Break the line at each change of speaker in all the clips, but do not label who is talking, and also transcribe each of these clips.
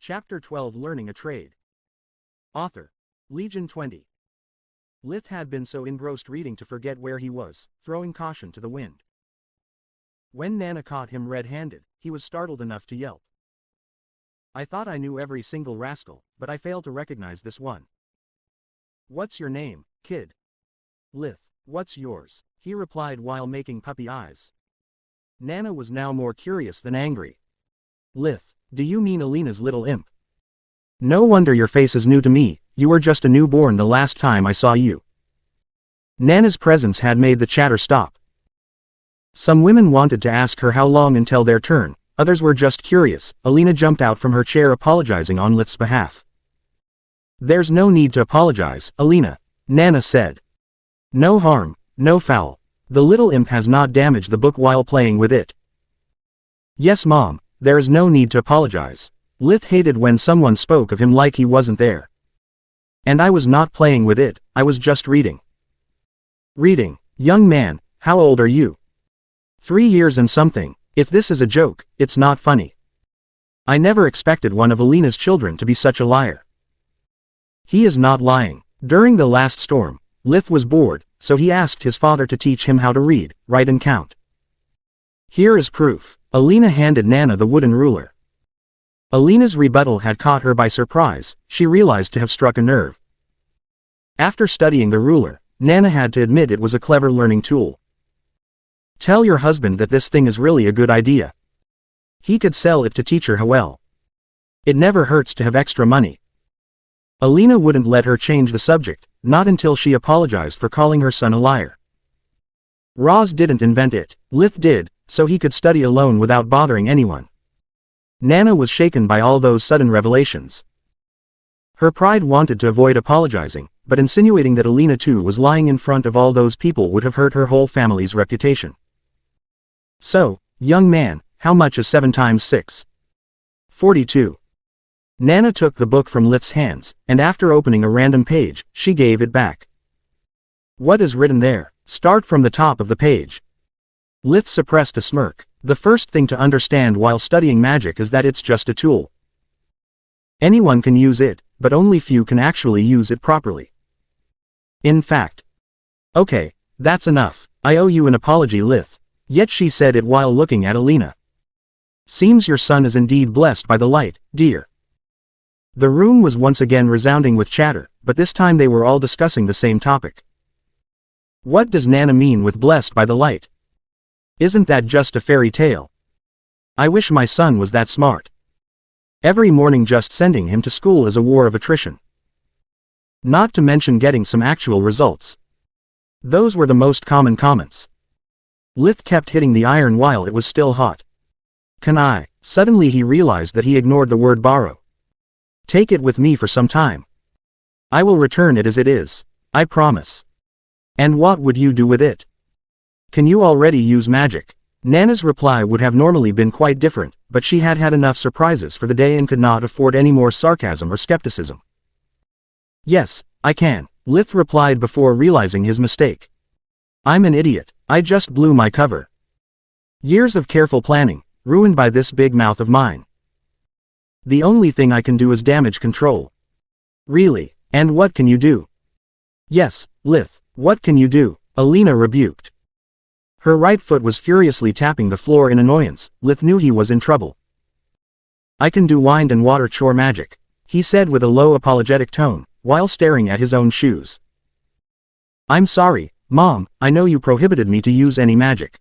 Chapter 12 Learning a Trade. Author. Legion 20. Lith had been so engrossed reading to forget where he was, throwing caution to the wind. When Nana caught him red-handed, he was startled enough to yelp. I thought I knew every single rascal, but I failed to recognize this one. What's your name, kid? Lith. What's yours? He replied while making puppy eyes. Nana was now more curious than angry. Lith. Do you mean Alina's little imp? No wonder your face is new to me, you were just a newborn the last time I saw you. Nana's presence had made the chatter stop. Some women wanted to ask her how long until their turn, others were just curious. Alina jumped out from her chair apologizing on Lith's behalf. There's no need to apologize, Alina, Nana said. No harm, no foul. The little imp has not damaged the book while playing with it. Yes, Mom. There is no need to apologize. Lith hated when someone spoke of him like he wasn't there. And I was not playing with it, I was just reading. Reading? Young man, how old are you? 3 years and something. If this is a joke, it's not funny. I never expected one of Alina's children to be such a liar. He is not lying. During the last storm, Lith was bored, so he asked his father to teach him how to read, write and count. Here is proof. Alina handed Nana the wooden ruler. Alina's rebuttal had caught her by surprise, she realized to have struck a nerve. After studying the ruler, Nana had to admit it was a clever learning tool. Tell your husband that this thing is really a good idea. He could sell it to teacher Howell. It never hurts to have extra money. Alina wouldn't let her change the subject, not until she apologized for calling her son a liar. Roz didn't invent it, Lith did, so he could study alone without bothering anyone. Nana was shaken by all those sudden revelations. Her pride wanted to avoid apologizing, but insinuating that Alina too was lying in front of all those people would have hurt her whole family's reputation. So, young man, how much is 7 times 6? 42. Nana took the book from Lith's hands, and after opening a random page, she gave it back. What is written there? Start from the top of the page. Lith suppressed a smirk. The first thing to understand while studying magic is that it's just a tool. Anyone can use it, but only few can actually use it properly. In fact. Okay, that's enough. I owe you an apology, Lith. Yet she said it while looking at Alina. Seems your son is indeed blessed by the light, dear. The room was once again resounding with chatter, but this time they were all discussing the same topic. What does Nana mean with blessed by the light? Isn't that just a fairy tale? I wish my son was that smart. Every morning just sending him to school is a war of attrition. Not to mention getting some actual results. Those were the most common comments. Lith kept hitting the iron while it was still hot. Can I? Suddenly he realized that he ignored the word borrow. Take it with me for some time. I will return it as it is. I promise. And what would you do with it? Can you already use magic? Nana's reply would have normally been quite different, but she had had enough surprises for the day and could not afford any more sarcasm or skepticism. Yes, I can, Lith replied before realizing his mistake. I'm an idiot, I just blew my cover. Years of careful planning, ruined by this big mouth of mine. The only thing I can do is damage control. Really, and what can you do? Yes, Lith, what can you do? Alina rebuked. Her right foot was furiously tapping the floor in annoyance. Lith knew he was in trouble. I can do wind and water chore magic, he said with a low apologetic tone, while staring at his own shoes. I'm sorry, Mom, I know you prohibited me to use any magic.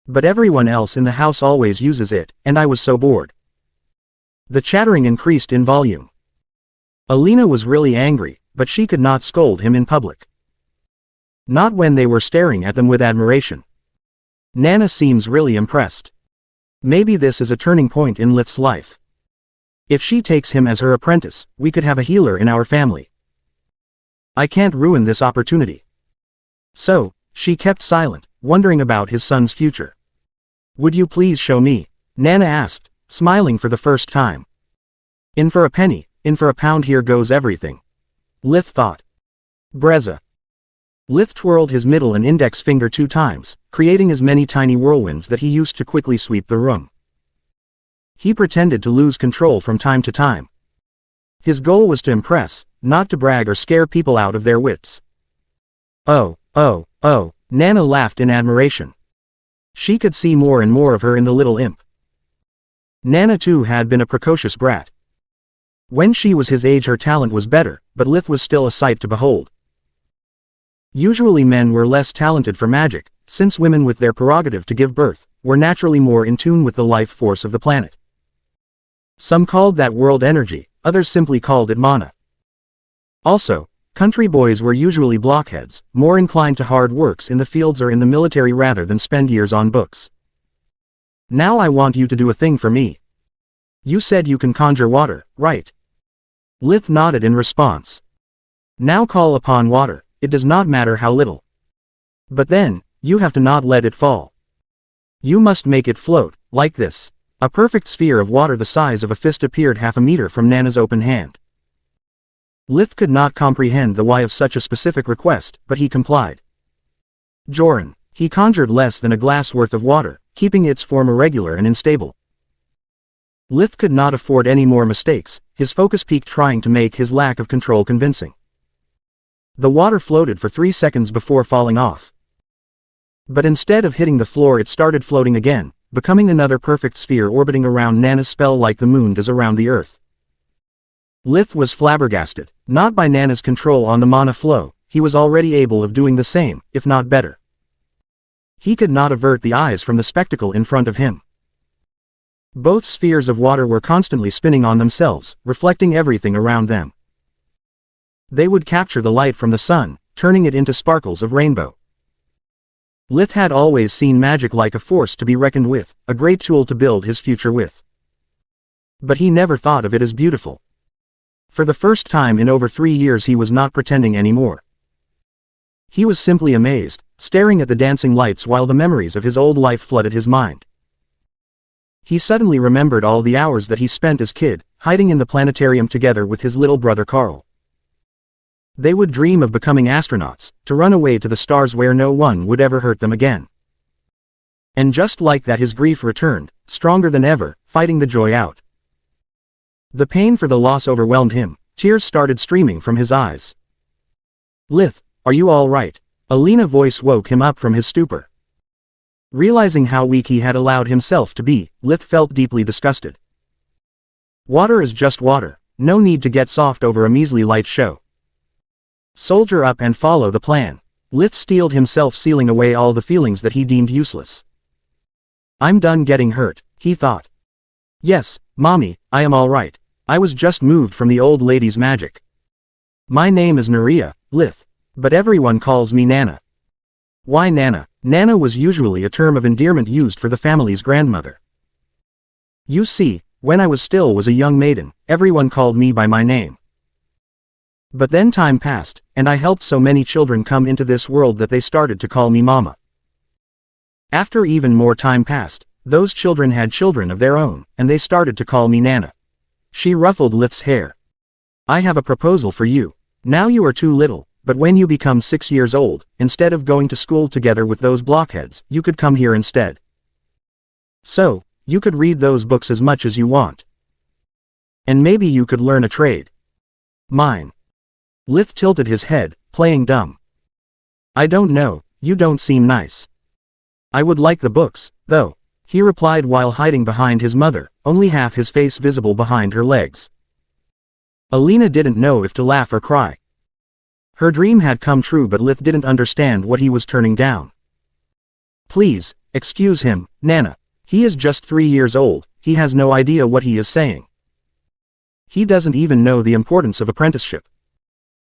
But everyone else in the house always uses it, and I was so bored. The chattering increased in volume. Alina was really angry, but she could not scold him in public. Not when they were staring at them with admiration. Nana seems really impressed. Maybe this is a turning point in Lith's life. If she takes him as her apprentice, we could have a healer in our family. I can't ruin this opportunity. So, she kept silent, wondering about his son's future. Would you please show me? Nana asked, smiling for the first time. In for a penny, in for a pound, here goes everything. Lith thought. Breza. Lith twirled his middle and index finger 2 times, creating as many tiny whirlwinds that he used to quickly sweep the room. He pretended to lose control from time to time. His goal was to impress, not to brag or scare people out of their wits. Oh, oh, oh, Nana laughed in admiration. She could see more and more of her in the little imp. Nana too had been a precocious brat. When she was his age her talent was better, but Lith was still a sight to behold. Usually men were less talented for magic, since women with their prerogative to give birth, were naturally more in tune with the life force of the planet. Some called that world energy, others simply called it mana. Also, country boys were usually blockheads, more inclined to hard works in the fields or in the military rather than spend years on books. Now I want you to do a thing for me. You said you can conjure water, right? Lith nodded in response. Now call upon water, it does not matter how little. But then, you have to not let it fall. You must make it float, like this. A perfect sphere of water the size of a fist appeared half a meter from Nana's open hand. Lith could not comprehend the why of such a specific request, but he complied. Joran. He conjured less than a glass worth of water, keeping its form irregular and unstable. Lith could not afford any more mistakes, his focus peaked trying to make his lack of control convincing. The water floated for 3 seconds before falling off. But instead of hitting the floor it started floating again, becoming another perfect sphere orbiting around Nana's spell like the moon does around the earth. Lith was flabbergasted, not by Nana's control on the mana flow, he was already able of doing the same, if not better. He could not avert the eyes from the spectacle in front of him. Both spheres of water were constantly spinning on themselves, reflecting everything around them. They would capture the light from the sun, turning it into sparkles of rainbow. Lith had always seen magic like a force to be reckoned with, a great tool to build his future with. But he never thought of it as beautiful. For the first time in over 3 years he was not pretending anymore. He was simply amazed, staring at the dancing lights while the memories of his old life flooded his mind. He suddenly remembered all the hours that he spent as kid, hiding in the planetarium together with his little brother Carl. They would dream of becoming astronauts, to run away to the stars where no one would ever hurt them again. And just like that his grief returned, stronger than ever, fighting the joy out. The pain for the loss overwhelmed him, tears started streaming from his eyes. Lith, are you all right? Alina's voice woke him up from his stupor. Realizing how weak he had allowed himself to be, Lith felt deeply disgusted. Water is just water, no need to get soft over a measly light show. Soldier up and follow the plan. Lith steeled himself, sealing away all the feelings that he deemed useless. I'm done getting hurt, he thought. Yes, Mommy, I am all right. I was just moved from the old lady's magic. My name is Naria, Lith. But everyone calls me Nana. Why Nana? Nana was usually a term of endearment used for the family's grandmother. You see, when I was a young maiden, everyone called me by my name. But then time passed, and I helped so many children come into this world that they started to call me Mama. After even more time passed, those children had children of their own, and they started to call me Nana. She ruffled Lith's hair. I have a proposal for you. Now you are too little, but when you become 6 years old, instead of going to school together with those blockheads, you could come here instead. So, you could read those books as much as you want. And maybe you could learn a trade. Mine. Lith tilted his head, playing dumb. I don't know, you don't seem nice. I would like the books, though, he replied while hiding behind his mother, only half his face visible behind her legs. Alina didn't know if to laugh or cry. Her dream had come true, but Lith didn't understand what he was turning down. Please, excuse him, Nana. He is just 3 years old, he has no idea what he is saying. He doesn't even know the importance of apprenticeship.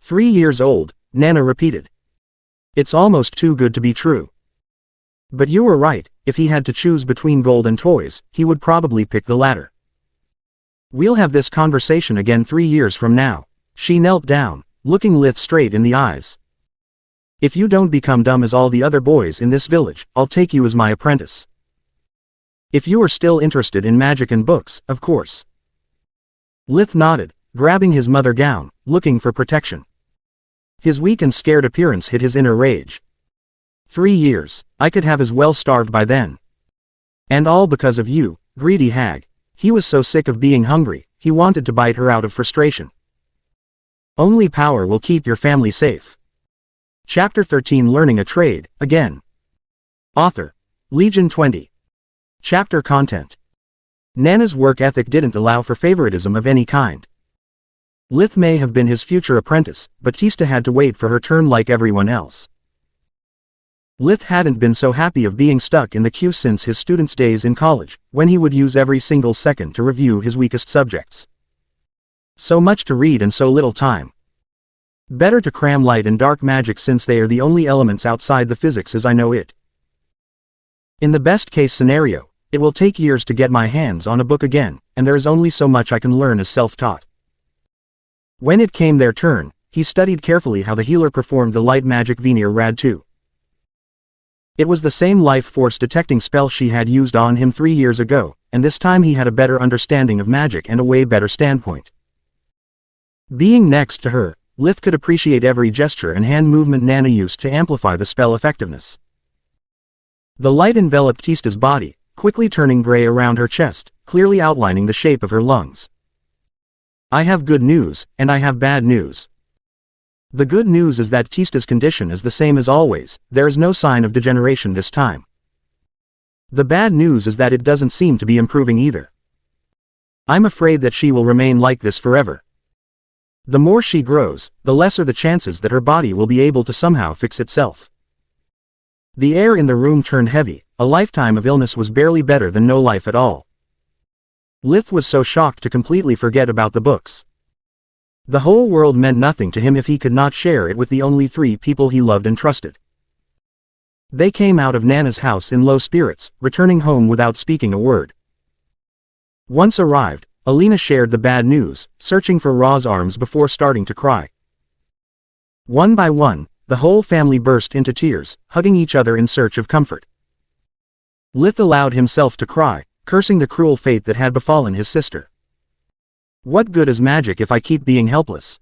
3 years old, Nana repeated. It's almost too good to be true. But you were right, if he had to choose between gold and toys, he would probably pick the latter. We'll have this conversation again 3 years from now. She knelt down, looking Lith straight in the eyes. If you don't become dumb as all the other boys in this village, I'll take you as my apprentice. If you are still interested in magic and books, of course. Lith nodded, grabbing his mother gown, looking for protection. His weak and scared appearance hid his inner rage. 3 years, I could have as well starved by then. And all because of you, greedy hag. He was so sick of being hungry, he wanted to bite her out of frustration. Only power will keep your family safe. Chapter 13 Learning a Trade, Again. Author. Legion 20. Chapter Content. Nana's work ethic didn't allow for favoritism of any kind. Lith may have been his future apprentice, but Tista had to wait for her turn like everyone else. Lith hadn't been so happy of being stuck in the queue since his student's days in college, when he would use every single second to review his weakest subjects. So much to read and so little time. Better to cram light and dark magic since they are the only elements outside the physics as I know it. In the best case scenario, it will take years to get my hands on a book again, and there is only so much I can learn as self-taught. When it came their turn, he studied carefully how the healer performed the light magic Veneer Rad 2. It was the same life force detecting spell she had used on him 3 years ago, and this time he had a better understanding of magic and a way better standpoint. Being next to her, Lith could appreciate every gesture and hand movement Nana used to amplify the spell effectiveness. The light enveloped Tista's body, quickly turning gray around her chest, clearly outlining the shape of her lungs. I have good news, and I have bad news. The good news is that Tista's condition is the same as always, there is no sign of degeneration this time. The bad news is that it doesn't seem to be improving either. I'm afraid that she will remain like this forever. The more she grows, the lesser the chances that her body will be able to somehow fix itself. The air in the room turned heavy, a lifetime of illness was barely better than no life at all. Lith was so shocked to completely forget about the books. The whole world meant nothing to him if he could not share it with the only 3 people he loved and trusted. They came out of Nana's house in low spirits, returning home without speaking a word. Once arrived, Alina shared the bad news, searching for Ra's arms before starting to cry. One by one, the whole family burst into tears, hugging each other in search of comfort. Lith allowed himself to cry, cursing the cruel fate that had befallen his sister. What good is magic if I keep being helpless?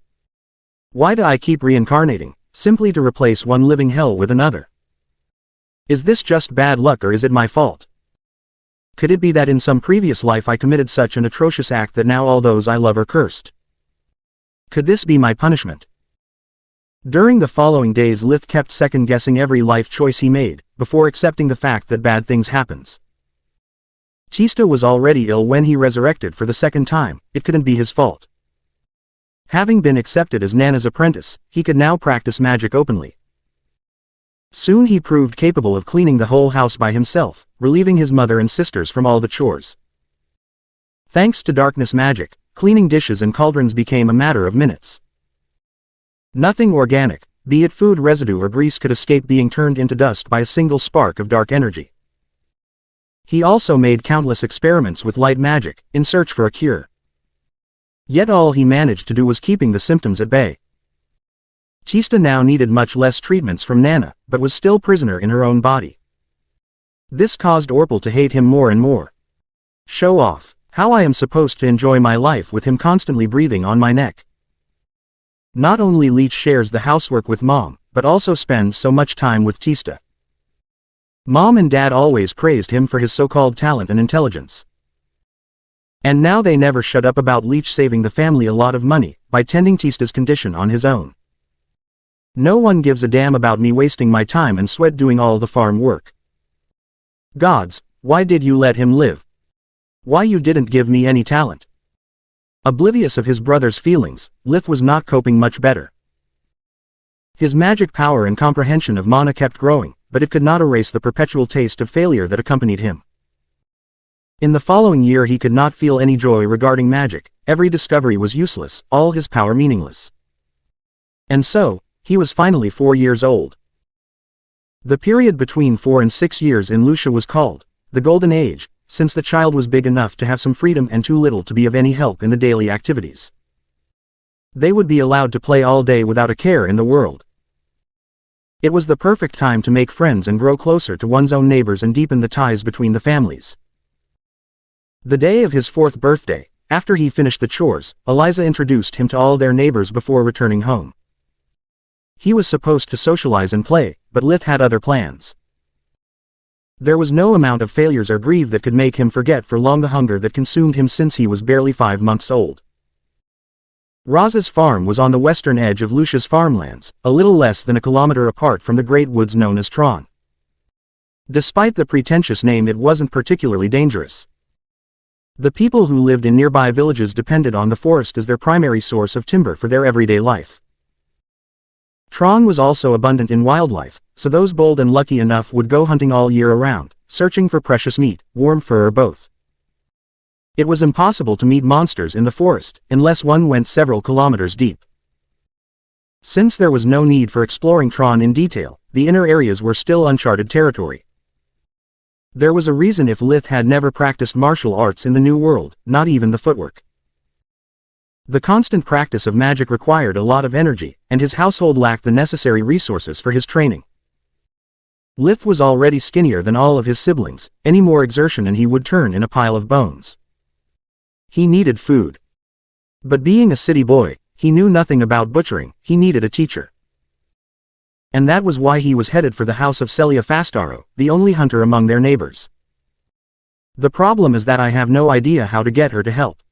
Why do I keep reincarnating, simply to replace one living hell with another? Is this just bad luck or is it my fault? Could it be that in some previous life I committed such an atrocious act that now all those I love are cursed? Could this be my punishment? During the following days Lith kept second-guessing every life choice he made, before accepting the fact that bad things happens. Tista was already ill when he resurrected for the second time, it couldn't be his fault. Having been accepted as Nana's apprentice, he could now practice magic openly. Soon he proved capable of cleaning the whole house by himself, relieving his mother and sisters from all the chores. Thanks to darkness magic, cleaning dishes and cauldrons became a matter of minutes. Nothing organic, be it food residue or grease, could escape being turned into dust by a single spark of dark energy. He also made countless experiments with light magic, in search for a cure. Yet all he managed to do was keeping the symptoms at bay. Tista now needed much less treatments from Nana, but was still prisoner in her own body. This caused Orpal to hate him more and more. Show off, how I am supposed to enjoy my life with him constantly breathing on my neck. Not only Leech shares the housework with Mom, but also spends so much time with Tista. Mom and Dad always praised him for his so-called talent and intelligence. And now they never shut up about Leech saving the family a lot of money, by tending Tista's condition on his own. No one gives a damn about me wasting my time and sweat doing all the farm work. Gods, why did you let him live? Why you didn't give me any talent? Oblivious of his brother's feelings, Lith was not coping much better. His magic power and comprehension of mana kept growing, but it could not erase the perpetual taste of failure that accompanied him. In the following year he could not feel any joy regarding magic, every discovery was useless, all his power meaningless. And so, he was finally 4 years old. The period between 4 and 6 years in Lucia was called the Golden Age, since the child was big enough to have some freedom and too little to be of any help in the daily activities. They would be allowed to play all day without a care in the world. It was the perfect time to make friends and grow closer to one's own neighbors and deepen the ties between the families. The day of his 4th birthday, after he finished the chores, Eliza introduced him to all their neighbors before returning home. He was supposed to socialize and play, but Lith had other plans. There was no amount of failures or grief that could make him forget for long the hunger that consumed him since he was barely 5 months old. Roz's farm was on the western edge of Lucia's farmlands, a little less than a kilometer apart from the great woods known as Tron. Despite the pretentious name, it wasn't particularly dangerous. The people who lived in nearby villages depended on the forest as their primary source of timber for their everyday life. Tron was also abundant in wildlife, so those bold and lucky enough would go hunting all year around, searching for precious meat, warm fur or both. It was impossible to meet monsters in the forest, unless one went several kilometers deep. Since there was no need for exploring Tron in detail, the inner areas were still uncharted territory. There was a reason if Lith had never practiced martial arts in the New World, not even the footwork. The constant practice of magic required a lot of energy, and his household lacked the necessary resources for his training. Lith was already skinnier than all of his siblings, any more exertion and he would turn in a pile of bones. He needed food. But being a city boy, he knew nothing about butchering, he needed a teacher. And that was why he was headed for the house of Celia Fastaro, the only hunter among their neighbors. The problem is that I have no idea how to get her to help.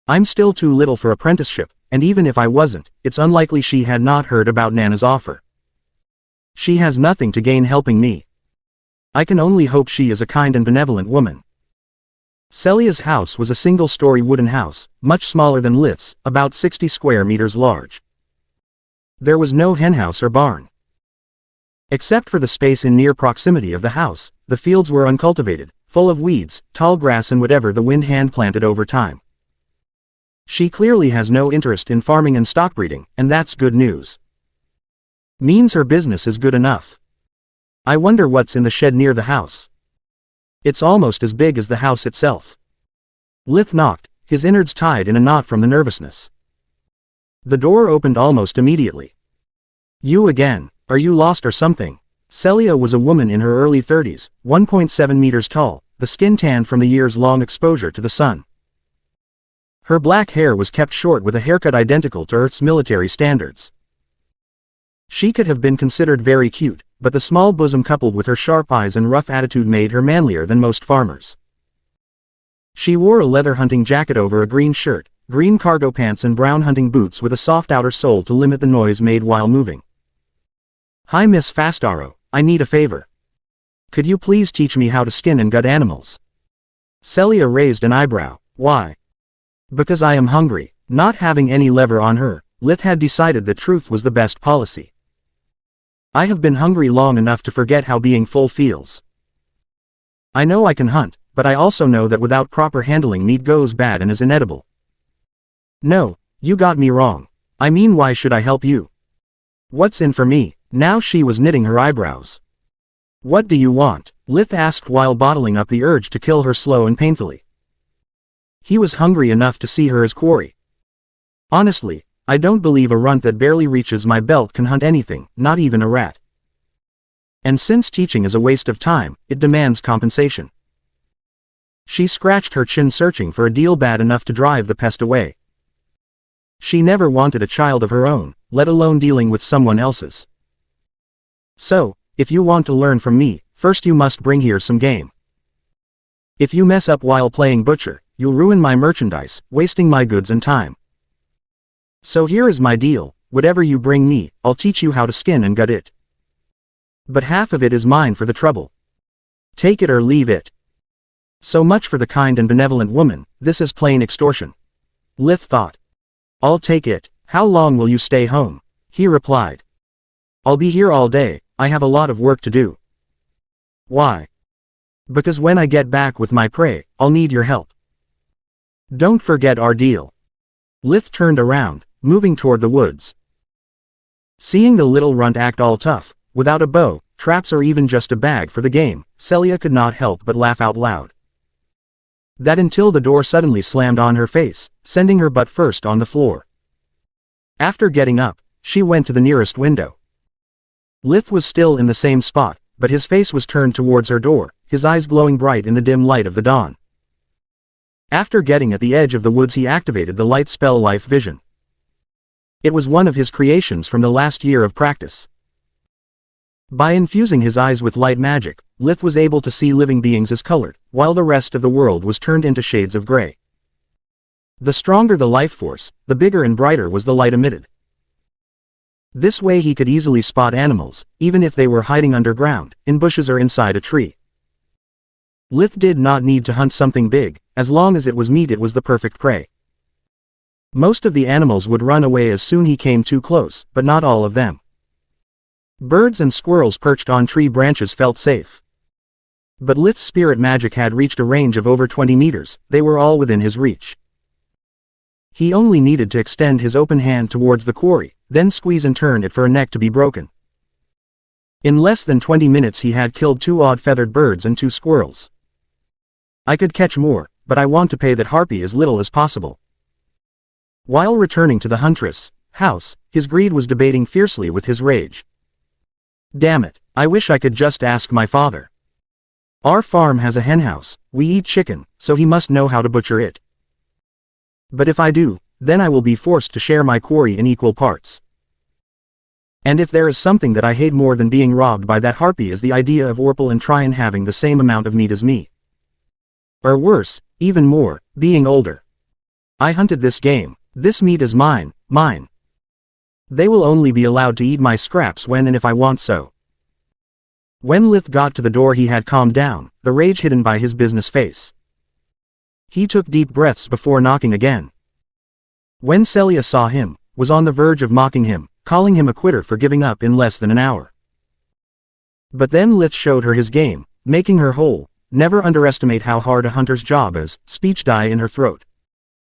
I'm still too little for apprenticeship, and even if I wasn't, it's unlikely she had not heard about Nana's offer. She has nothing to gain helping me. I can only hope she is a kind and benevolent woman. Celia's house was a single-story wooden house, much smaller than Lith's, about 60 square meters large. There was no henhouse or barn. Except for the space in near proximity of the house, the fields were uncultivated, full of weeds, tall grass and whatever the wind hand-planted over time. She clearly has no interest in farming and stockbreeding, and that's good news. Means her business is good enough. I wonder what's in the shed near the house. It's almost as big as the house itself. Lith knocked, his innards tied in a knot from the nervousness. The door opened almost immediately. You again, are you lost or something? Celia was a woman in her early 30s, 1.7 meters tall, the skin tanned from the years-long exposure to the sun. Her black hair was kept short with a haircut identical to Earth's military standards. She could have been considered very cute, but the small bosom coupled with her sharp eyes and rough attitude made her manlier than most farmers. She wore a leather hunting jacket over a green shirt, green cargo pants and brown hunting boots with a soft outer sole to limit the noise made while moving. Hi Miss Fastaro, I need a favor. Could you please teach me how to skin and gut animals? Celia raised an eyebrow. Why? Because I am hungry. Not having any lever on her, Lith had decided that truth was the best policy. I have been hungry long enough to forget how being full feels. I know I can hunt, but I also know that without proper handling meat goes bad and is inedible. No, you got me wrong. I mean, why should I help you? What's in for me? Now she was knitting her eyebrows. What do you want? Lith asked while bottling up the urge to kill her slow and painfully. He was hungry enough to see her as quarry. Honestly, I don't believe a runt that barely reaches my belt can hunt anything, not even a rat. And since teaching is a waste of time, it demands compensation. She scratched her chin searching for a deal bad enough to drive the pest away. She never wanted a child of her own, let alone dealing with someone else's. So, if you want to learn from me, first you must bring here some game. If you mess up while playing butcher, you'll ruin my merchandise, wasting my goods and time. So here is my deal, whatever you bring me, I'll teach you how to skin and gut it. But half of it is mine for the trouble. Take it or leave it. So much for the kind and benevolent woman, this is plain extortion. Lith thought. I'll take it. How long will you stay home? He replied. I'll be here all day, I have a lot of work to do. Why? Because when I get back with my prey, I'll need your help. Don't forget our deal. Lith turned around, moving toward the woods. Seeing the little runt act all tough, without a bow, traps or even just a bag for the game, Celia could not help but laugh out loud. That until the door suddenly slammed on her face, sending her butt first on the floor. After getting up, she went to the nearest window. Lith was still in the same spot, but his face was turned towards her door, his eyes glowing bright in the dim light of the dawn. After getting at the edge of the woods, he activated the light spell Life Vision. It was one of his creations from the last year of practice. By infusing his eyes with light magic, Lith was able to see living beings as colored, while the rest of the world was turned into shades of gray. The stronger the life force, the bigger and brighter was the light emitted. This way he could easily spot animals, even if they were hiding underground, in bushes or inside a tree. Lith did not need to hunt something big, as long as it was meat it was the perfect prey. Most of the animals would run away as soon he came too close, but not all of them. Birds and squirrels perched on tree branches felt safe. But Lith's spirit magic had reached a range of over 20 meters, they were all within his reach. He only needed to extend his open hand towards the quarry, then squeeze and turn it for a neck to be broken. In less than 20 minutes he had killed 2 odd-feathered birds and 2 squirrels. I could catch more, but I want to pay that harpy as little as possible. While returning to the huntress' house, his greed was debating fiercely with his rage. Damn it, I wish I could just ask my father. Our farm has a henhouse, we eat chicken, so he must know how to butcher it. But if I do, then I will be forced to share my quarry in equal parts. And if there is something that I hate more than being robbed by that harpy is the idea of Orpal and Tryon having the same amount of meat as me. Or worse, even more, being older. I hunted this game, this meat is mine, mine. They will only be allowed to eat my scraps when and if I want so. When Lith got to the door he had calmed down, the rage hidden by his business face. He took deep breaths before knocking again. When Celia saw him, was on the verge of mocking him, calling him a quitter for giving up in less than an hour. But then Lith showed her his game, making her whole. Never underestimate how hard a hunter's job is. Speech died in her throat.